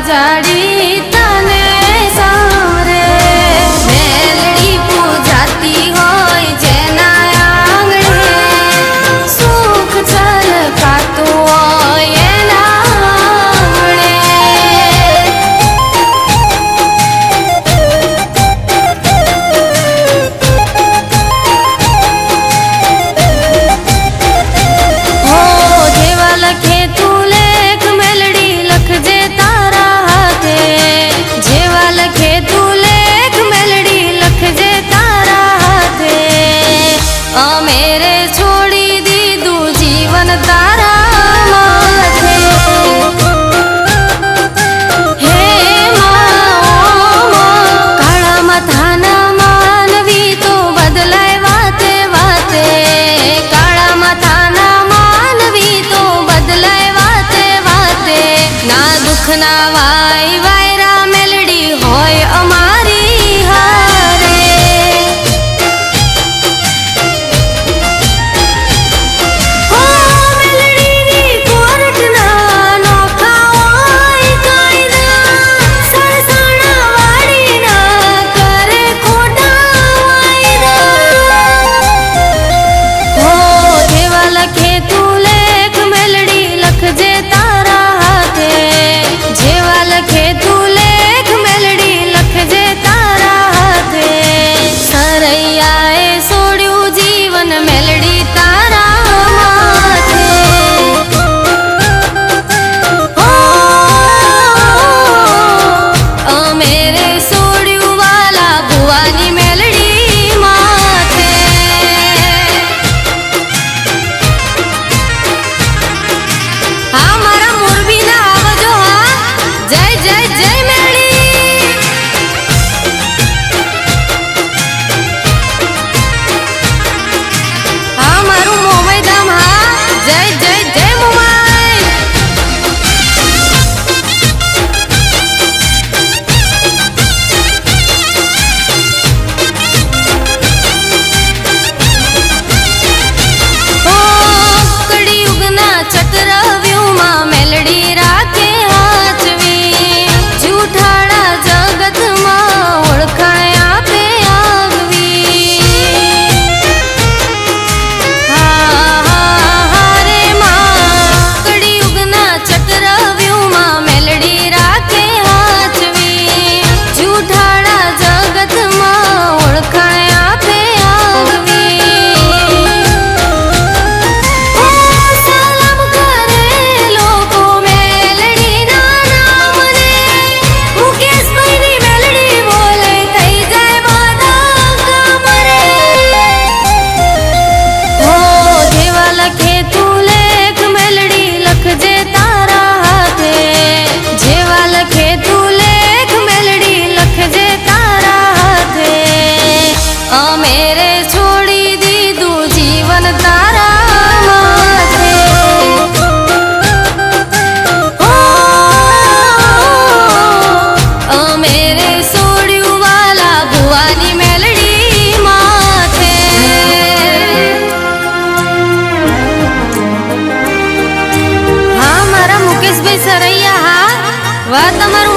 જાડી તને સારે મેલડી પૂજાતી હોય જેના આંગણે સુખ છલકાતું હોય એના આંગણે હો જેવા લખે તું લેખ મેલડી લખજે તારા હાથે જેવા લખે તું લેખ મેલડી લખજે તારા હાથે અમે રે છોડી દીધું જીવન તારા માથે હે કાળા માથાના માનવી તો બદલાય વાતે વાતે કાળા માથાના માનવી તો બદલાય વાતે વાતે ના દુઃખ ના વાય વાયરા મેલડી હોય અમારી હારે હો મેલડીની કોરટના નોખા હોય કાયદા સણસણા વાડીના કરે ખોટા વાયદા હો જેવા લખે તું લેખ મેલડી લખજે તારા હાથે જેવા લખે તું લેખ મેલડી લખજે તારા હાથે સરૈયાએ છોડ્યું જીવન મેલડી તારા માથે હો અમે રે છોડ્યું વાલા ભુવાની મેલડી માથે હા મારા મોરબીના આવજો હા જય જય જય મેલડી હા મારું મોમાઈ ધામ હા જય જય જય મોમાઈ ઓ કળિયુગના ચક્રવ્યૂહમાં મેલડી રાખે હાચવી જૂઠાડા જગતમાં ઓળખાણ આપે આગવી રે કળિયુગના ચક્રવ્યૂહમાં મેલડી રાખે હાચવી જૂઠાડા જગતમાં ઓળખાણ આપે આગવી સલામ કરે લોકો મેલડીના નામને મુકેશભાઈની મેલડી બોલે થઈ જાય બધા કામ રે હો જેવા લખે તું લેખ મેલડી લખજે તારા હાથે જેવા લખે તું લેખ મેલડી લખજે તારા હાથે અમે રે છોડી દીધું જીવન તારા માથે હો અમે રે છોડ્યું વાલા ભુવાની મેલડી માથે હા મારા મુકેશભાઈ સરૈયા હા વાહ તમારું